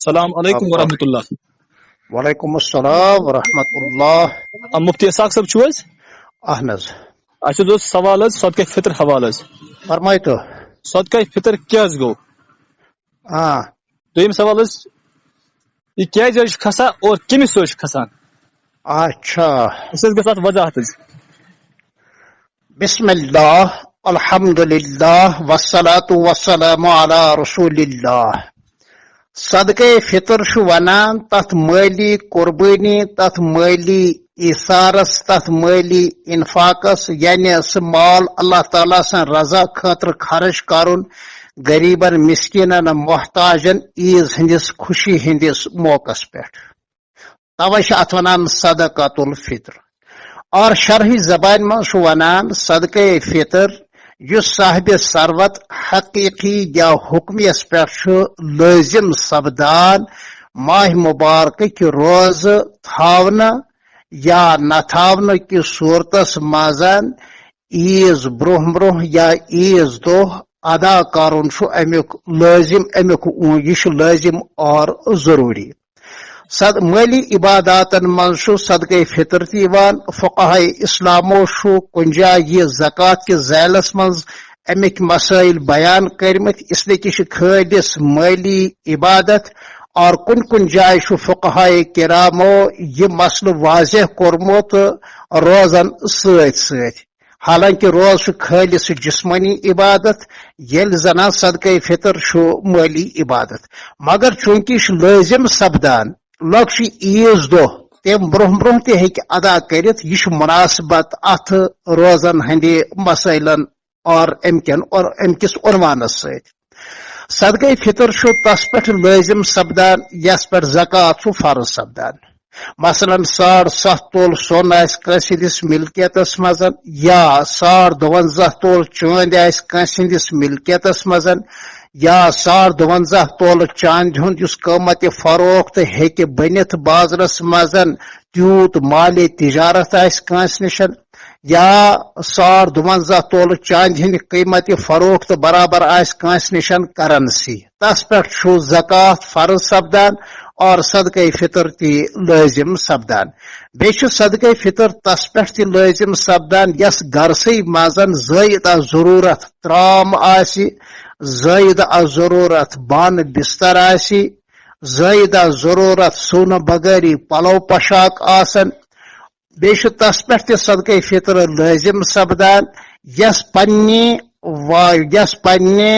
السلام علیکم آپ کا ورحمۃ اللہ. وعلیکم السلام ورحمۃ اللہ. مفتی اسحاق صاحب چھو حظ؟ اہن حظ اچھا دوست سوال حظ صدقہ فطر حوالہ حظ. فرمائی تو. صدقہ فطر کیا حظ گو؟ دویم سوال حظ یہ کیازِ حظ چھُ کھسان اور کٔمِس حظ چھُ کھسان؟ اچھا أسۍ حظ گژھِ اتھ وضاحت حظ. بسم اللہ الحمد للہ والصلاة والسلام علی رسول اللہ. صدقہ فطر چھُ ونان تتھ مالی قربانی، تتھ مالی ایثارس، تتھ مالی انفاقس، یعنی سہ مال اللہ تعالیٰ سن رضا خاطر خرچ کرن غریبن مسکینن محتاجن عیز ہندس خوشی ہندس موقع پہ. توے چھ اتھ ونان صدقۃ الفطر. اور شرحی زبان من چھُ ونان صدقہ فطر یس صاحب ثروت حقیقی یا حکمیس پہ لازم سپدان ماہ مبارک کہ روز تھاونہ یا نہ تھاونہ کہ صورتس مزن عیز برہ برہ یا عیز دہ ادا کرن امیک لازم، امیک یہ لازم اور ضروری. مالی عباداتن من صدقہ فطر تیوان. فقہائے اسلامو کن جائے یہ زکوٰۃ کے ذیلس من امک مسائل بیان کرمت، اس لیے کہ خالص مالی عبادت. اور کن جائے فقہائے کرامو یہ مسئلہ واضح کورمت روزن ست. حالانکہ روز خالص جسمانی عبادت یل زنا صدقہ فطر مالی عبادت، مگر چونکہ لازم سپدان لوگ عیز دہ تم برہ برہ تہ ادا کرت. یہ مناسبت ات روزن ہند مسائلن اور امکس عنوانس ست. صدقہ فطر تس پہ لازم سپدان یس پہ زکوٰۃ فرض سپدان. مثلاً 7.5 تول سون آس ہندس ملکیتس مز، یا 52.5 تول چاند آس ہندس ملکیتس مز، یا 52.5 تول چاند ہند اس قیمت فروخت ہیکہ بنت بازرس مز تیوت مال تجارت آس نشن، یا 52.5 تول چاند ہند قیمت فروخت برابر آس نشن کرنسی. تس پہ زکوٰۃ فرض سپدان اور صدقہ فطر تی لازم سپدان. بیچ صدقہ فطر تس پہ تی لازم سپدان یس گرسی مزن زائد ضرورت ترام آسی، زائد ضرورت بان بستر آسی، زائد ضرورت سون بغاری پلو پشاک آسن. بیچ تس پہ تی صدقہ فطر لازم سپدان یس پنہ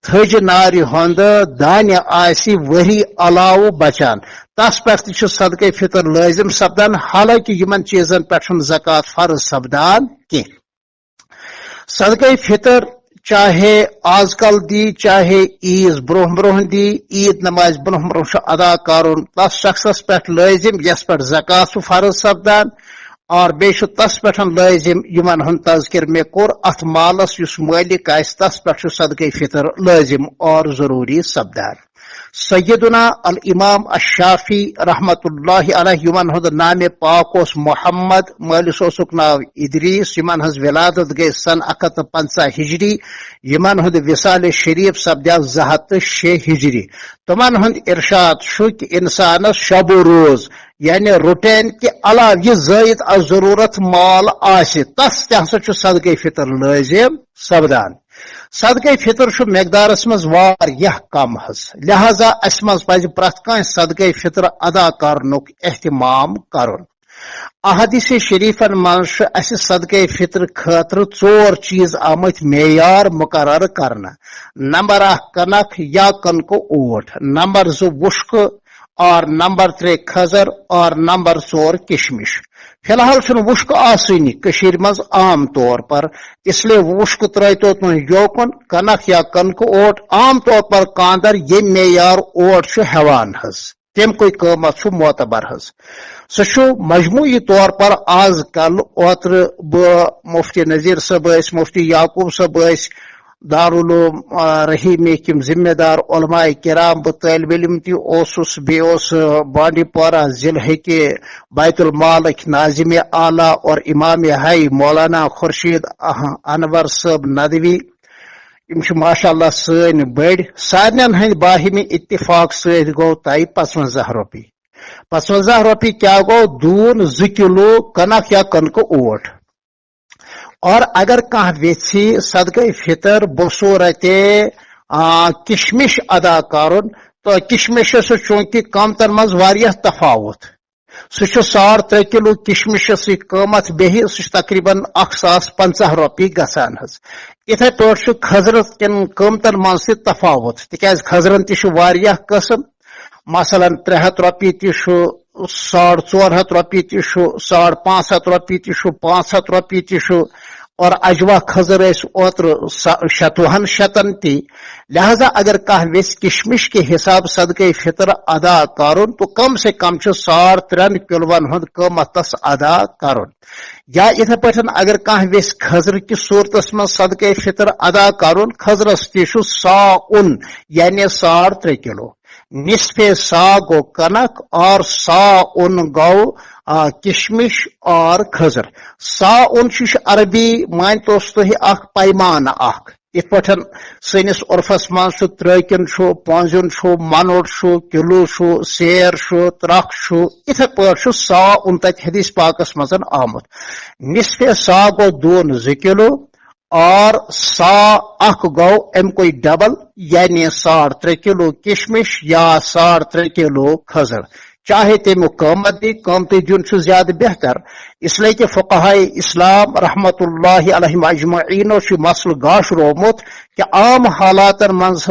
تھج نار ہند دانہ آسی وری علاوہ بچان. تس پہ صدقہ فطر لازم سپدان، حالانکہ یمن چیزن پہ زکوٰۃ فرض سپدان کی. صدقہ فطر چاہے آز کل دی، چاہے عیز برہ برہ دی، عید نماز برہ برہ ادا کرن تس شخصس پہ لازم یس پہ زکوٰۃ فرض سپدان. اور بیچ تس پہ لازم یمن ہند تذکر میں کور ات مالس اس مالک آس تس پہ صدقہ فطر لازم اور ضروری سپدان. سیدنا الامام الشافعی رحمت اللہ علیہ یمن ہند نام پاک اس محمد، مالس اوسک ناو ادریس، یمن ہز ولادت گئی سن 150 ہجری، یمن ہند وصال شریف سپدیا 206 ہجری. تمن ہند ارشاد کہ انسانس شب و روز یعنی روٹین کے علاوہ یہ زائد ضرورت مال آسہ تس تہ صدقہ فطر لازم سپدان. صدقہ فطر مقدارس مز واریاہ کم حظ، لہذا اس مز پز پرت کان صدقہ فطر ادا کرنک اہتمام کرن. احادیث شریفن مز اس صدقہ فطر خاطر 4 چیز آمت معیار مقرر کرنا. نمبر 1 کنک یا کنکو اوٹ، نمبر 2 وشک، اور نمبر 3 کھزر، اور نمبر 4 کشمش. فی الحال وشک آسنی کشیر مز عام طور پر، اس لیے وشک ترائیتو تم یوکن. کنک یا کنک اوٹ عام طور پر کاندر یہ معیار اوٹ ہیوان حظ، تم کوئی قیمت معتبر حظ. سہ مجموعی طور پر آز کل اوتر مفتی نذیر صاحب مفتی یعقوب صاحب دارالعلوم رحیم کم ذمہ دار علماء کرام بہ طالب علم تہ اوسس بیس بانڈی پورہ ضلع کے بیت المالک ناظم اعلیٰ اور امام ہائی مولانا خورشید انور صاحب ندوی ماشاء اللہ سن بڑ سارن ہند باہمی اتفاق ست گو تہ 55 روپیہ 55 روپیہ کیا گو دون 2 کلو کنک یا کنک اوٹ اور اگر کانٛہہ ویژھِ صدقہ فطر بصورت کشمش ادا کرن تو کشمشس چونکہ قۭمتن منٛز واریاہ تفاوت سہ 3.5 کلو کشمشس قۭمت بیٚیہِ سہ تقریباً 1050 روپیہ گژھان حظ اتھے پٲٹھۍ کھزرس کٮ۪ن قۭمتن منٛز تہِ تفاوت تِکیازِ کھزرن تہِ چھِ واریاہ قٕسم مثلاً 300 روپیہ تہِ چھُ 450 روپیہ تہِ چھُ 550 روپیہ تہِ چھُ 500 روپیہ تہِ چھُ اور اجوا کھزر اوتر 57 تہِ لہذا اگر کانٛہہ ویژھِ کشمش کے حساب صدقہ فطر ادا کرن تو کم سے کم 3.5 کلون ہند قۭمتس ادا کرن یا اتھے پٲٹھۍ اگر کانٛہہ ویژھِ کھزر کِس صورتس منٛز صدقہ فطر ادا کرن کھزرس تہِ چھُ 100 یعنی 3.5 کلو نصف سا گو کنک اور 100 گو کشمش اور کھزر 100 عربی مان تو اخ پیمانہ اخ ات پہ سنس عرفس من ترکن پونزن منوٹ کلو سیر ترخ اتھے پہ 100 تت حدیث پاکس مز آمت نصف سا گو دون 2 کلو اور 100 گو ام کوئی ڈبل یعنی 3.5 کلو کشمش یا 3.5 کلو کھزر چاہے تمیک قیمت دی قیمتی دن زیادہ بہتر اس لیے کہ فقہائے اسلام رحمت اللہ علیہم اجمعین مسل گاش رومت کہ عام حالات مز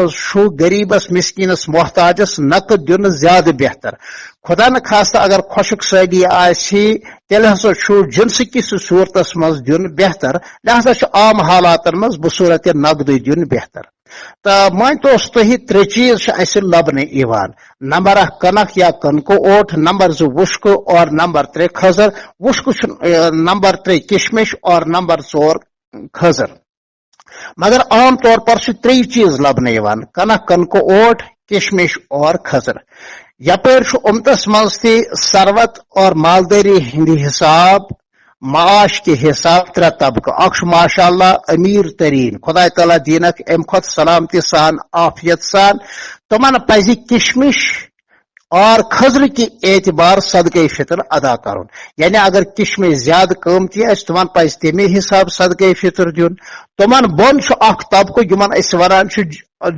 غریبس مسکینس محتاجس نقد دن زیادہ بہتر خدا نخواستہ اگر خشک سالی آسی تیل ہسا جنس کس صورتس مز دن بہتر لہذا عام حالات مز بصورت نقد دن بہتر تو مان تو تھی 3 چیز اس لبنے ایوان نمبر 1 کنک یا کنکو اوٹ نمبر 2 وشک اور نمبر 3 کھزر وشک نمبر 3 کشمش اور نمبر 4 کھزر مگر عام طور پر 3 چیز لبنے ایوان کنک کنکو اوٹ کشمش اور کھزر یپر امتس مز تھی ثروت اور مالداری ہندی حساب معاش کے حساب 3 طبقہ اخ ماشاء اللہ امیر ترین خدا تعالیٰ دینک ام خود سلامتی سان عافیت سان تمن پزِ کشمش اور کھزر کی اعتبار صدقہ فطر ادا کرن یعنی اگر کشمش زیادہ قیمتی تمن پزِ تمے حساب صدقہ فطر دین تمن بون اخ طبقہ یمن اس ونان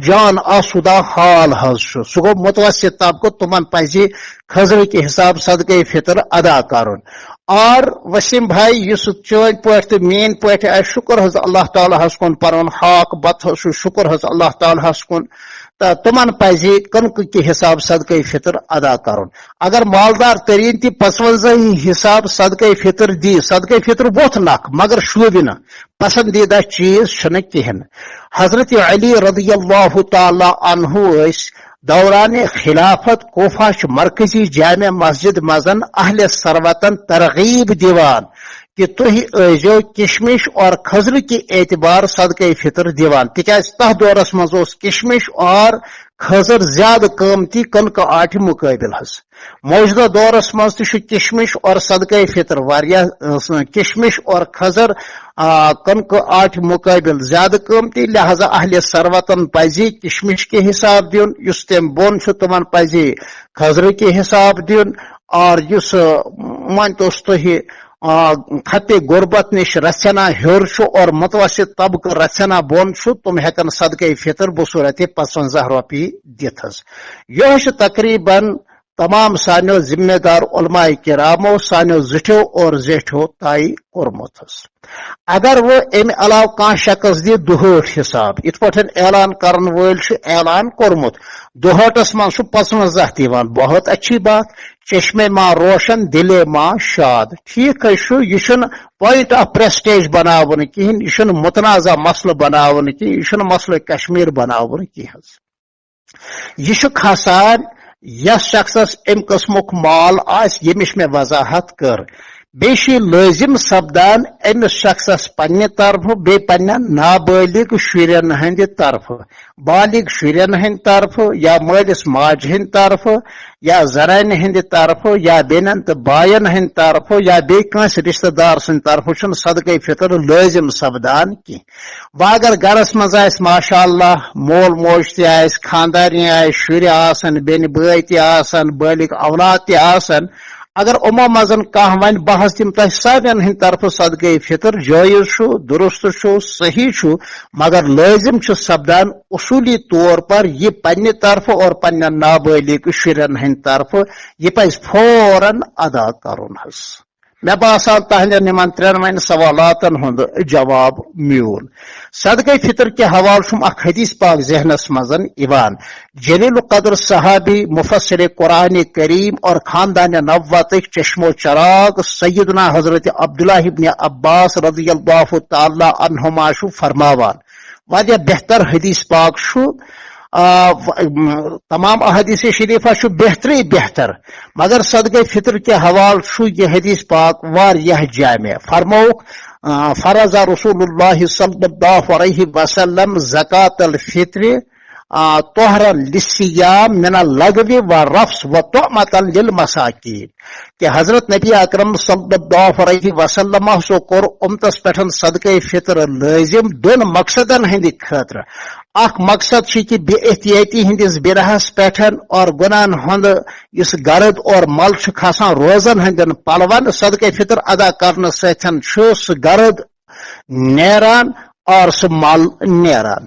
جان آسودہ حال حض سہ گو متوسط طبقہ تمن پزِ کھزر کے حساب صدقہ فطر ادا کرن اور وسیم بھائی اس چون پہ تو مین پہ شکر حض اللہ تعالیٰ ہس کن پن ہاک بت شکر حض اللہ تعالیٰ ہس کن تو تمن پزِ کنک کے حساب صدقہ فطر ادا کرن اگر مالدار ترین تہ 55 حساب صدقہ فطر دی صدقہ فطر ووت نکھ مگر شوبہ نہ پسندیدہ چیز چھنہ کہین حضرت علی رضی اللہ تعالی عنہ دوران خلافت کوفہ مرکزی جامع مسجد مزن اہل ثروتن ترغیب دیوان کہ تھی ایزو کشمش اور کھزر کے اعتبار صدقہ فطر دیوان تکیاز تہ دورس مز کشمش اور کھزر زیادہ قیمتی کنک آٹھ مقابل حس موجودہ دورس مز کشمش اور صدقہ فطر واریاہ کشمش اور کھزر کنک آٹھ مقابل زیادہ قیمتی لہذا اہل ثروتن پزِ کشمش کے حساب دین اس تم بون تمن پزِ کھزر کے حساب دین اور اس مان تو تھی خط غربت نش رسنا ہور اور متوسط طبقہ رسنا بون تم ہیکن صدقہ فطر بصورت 55 روپیہ دت یہ تقریباً تمام سانو ذمہ دار علماء کرامو سانو زٹھو اور زیٹھو طے کورمت اگر وہ ام علاوہ کان شخص دی دہٹ حساب ات پہ اعلان کرن ول اعلان کورمت دہٹس من 55 دیوان بہت اچھی بات چشمے ماں روشن دلے ماں شاد ٹھیک ہے یہ پوائنٹ آف پریسٹیج بناون کہین یہ متنازع مسئلہ بناون کہ یہ مسئلہ کشمیر بناون کہین یہ کھسان یس شخصس ام قسمک مال آس یمش میں وضاحت کر بیش لازم سپدان امس شخصس پنہ طرف بی پنہ نابالغ شرین ہند طرف بالغ شرین ہند طرف یا مالس ماج ہند طرف یا زران ہند طرف یا بینن تو بائن ہند طرف یا بی کنس رشتہ دار سند طرف چھ صدقہ فطر لازم سپدان کی و اگر گرس مز ماشاء اللہ مول موج تہ خاندارین شر آسن بین بٲے تہ آسن بالغ اولاد تہ آسن اگر امو مزن کھانا ون بہس دم تہ سارن ہند طرف صدقہ فطر جائز چھو درست چھو صحیح چھو مگر لازم چھ سپدان اصولی طور پر یہ پنہ طرف اور پنہ نابالغ شرین ہند طرف یہ پز فوراً ادا کرن حس مے باسان تہندین یمن ترین ون سوالاتن ہند جواب میول صدقہ فطر کے حوالہ چھم اخ حدیث پاک ذہنس مزن ایوان جلیل قدر صحابی مفسر قرآن کریم اور خاندان نبوت چشم و چراغ سیدنا حضرت عبداللہ ابن عباس رضی اللہ تعالی عنہما شو فرماوان واریاہ بہتر حدیث پاک شو تمام احادیث شریفہ شو بہتری بہتر مگر صدقہ فطر کے حوالہ شو یہ حدیث پاک واریاہ جامع فرموک فرض رسول اللہ صلی اللہ علیہ وسلم زکاة الفطر طہرا للصیام من اللغو والرفث وطعمة للمساکین کہ حضرت نبی اکرم صلی اللہ علیہ وسلم سو کور امتس پٹھن صدقہ فطر لازم دون مقصدن ہند خاطر اخ مقصد کہ بے احتیاطی ہندس برہس پٹھن اور گناہن ہند اس گرد اور مل کھسان روزن ہندن پلون صدقہ فطر ادا کرنے ستھن سہ گرد نیران اور سہ مل نیران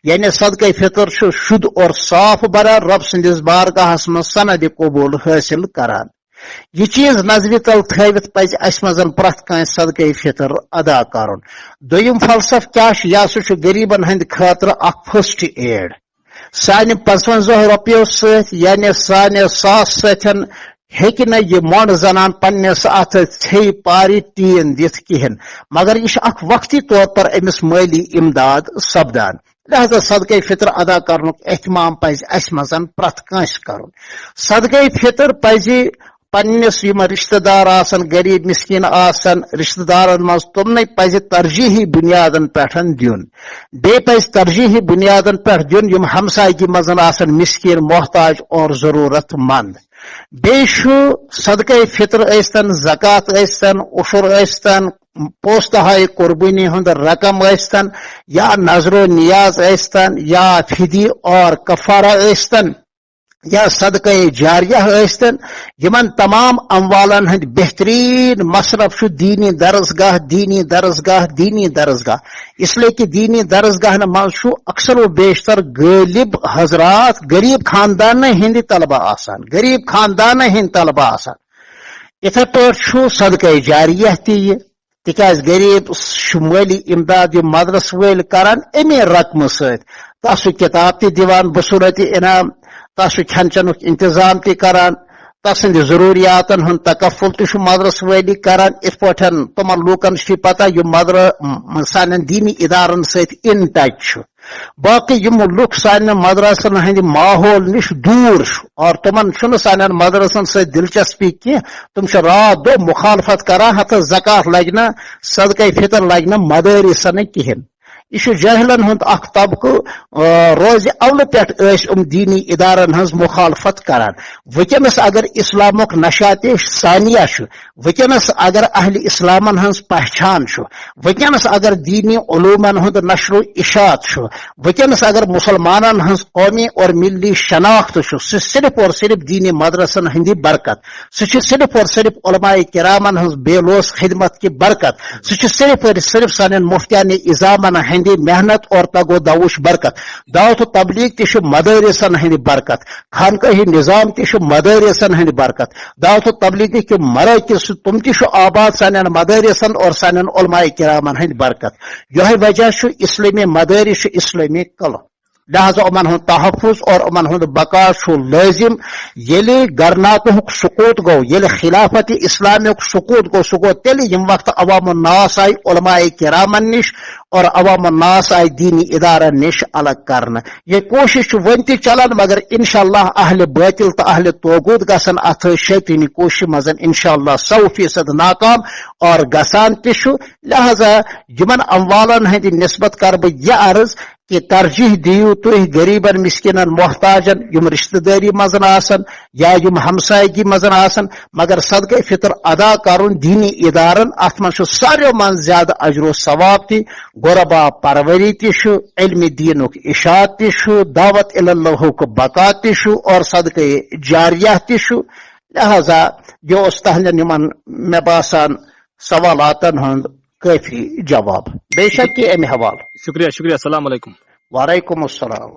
یعنی صدقہ فطر شد اور صاف بران رب سندس بارگاہس من سند قبول حاصل کران یہ چیز نظر تل تھوت پز اس مزن پرت کان صدقہ فطر ادا کرن دویم فلسف کیا یا سہ غریبن ہند خاطر اخ فرسٹ ایڈ سانہ 55 رۄپیو سۭتۍ یعنی سانہ 100 سۭتۍ ہیکہ نہ یہ مونڈ زنان پنس ات تھے پاری ٹین دتھ کہین مگر یہ اخ وقتی طور پر امس مالی امداد سپدان لہذا صدقہ فطر ادا کرنک اہتمام پز اس مزن پرت کانس کرن صدقہ فطر پز پنس یم رشتہ دار آسن غریب مسکین آسن رشتہ دارن مز تمنے پز ترجیحی بنیادن پہ دین بے پز ترجیحی بنیادن پہ دین یم ہمسائگی مزن آسن مسکین محتاج اور ضرورت مند بیشو صدقہ فطر ایستن زکات ایستن عشر ایستن پوستہائے قربانی ہند رقم ایستن یا نظر و نیاز ایستن یا فدی اور کفارہ ایستن یا صدقہ جاریہ ایستن یمن تمام اموالن ہند بہترین مصرف شو دینی درسگاہ دینی درسگاہ دینی درسگاہ اس لیے کہ دینی درسگاہ من شو اکثر و بیشتر غالب حضرات غریب خاندان ہند طلبہ آسان غریب خاندان ہند طلبہ آسان اتھے پہ صدقہ جاریہ تہ تکیاز غریب مالی امداد یہ مدرس ول کران امی رقم ست کتاب تہ دیوان بصورت انعام تس کھین چنک انتظام تہ کران تسند ضروریاتن ہند تکفل تہ مدرس والی کران اس پہ تمن لوکن پتہ یہ سان دینی ادارن ست ان ٹچ باقی یم لوک سان مدرسن ہند ماحول نش دور اور تمن سان مدرسن ست دلچسپی کی تم رات دو مخالفت کران ہتھ زکات لگنا صدقہ فطر لگنا مدارسن کہین یہ جاہلن ہند اخ طبقہ روز اول پہ دینی ادارن ہز مخالفت کران ونکس اگر اسلامک نشات ثانیہ ونکس اگر اہل اسلامن ہز پہچان ونکس اگر دینی علومن ہند نشر و اشاعت ونکس اگر مسلمانن ہز قومی اور ملی شناخت سہ صرف اور صرف دینی مدرسن ہندی برکت سہ صرف اور صرف علماء کرامن ہز بے لوس خدمت کی برکت سہ صرف اور صرف سان مفتیان اظامن ہندی محنت اور تگ و دوش برکت دعوت و تبلیغ تہ مدارسن ہند برکت خانقاہی نظام تہ مدارسن ہند برکت دعوت و تبلیغ کے مراکز تم تہ آباد سان مدارسن اور سان علماء کرامن ہند برکت یہ وجہ اسلامی مدارس اسلامی قلعہ لہذا امن ہند تحفظ اور امن ہند بقا لازم یلی گرناکہ سقوط گو یلی خلافت اسلامی سقوط گو سہ گو تیل یم وقت عوام الناس آئی علماء کرامن نش اور عوام الناس آئی دینی ادارن نش الگ کرنا. یہ کوشش ون تہ چلان مگر انشاءاللہ اہل باطل تو اہل توغوت گژھن اتھ شیطانی کوشش مز انشاءاللہ 100% ناکام اور گژھان تہ. لہذا یمن اموالن ہند نسبت کر بہ یہ عرض کہ ترجیح دیو تھی غریبن مسکینن محتاجن یم رشتہ داری مزن آسن یا یم ہمسائگی مزن آسن مگر صدقہ فطر ادا کرن دینی ادارن ات من ساروی من زیادہ اجر و ثواب تہ غربا پروری تہ علم دینک اشاعت تہ دعوت اللہ بقا تہ اور صدقہ جاریہ تہ. لہذا یہ اس تہلن یمن مے باسان سوالاتن ہند کافی جواب بے شک کہ امہ حوالہ. شکریہ شکریہ. السلام علیکم. وعلیکم السلام.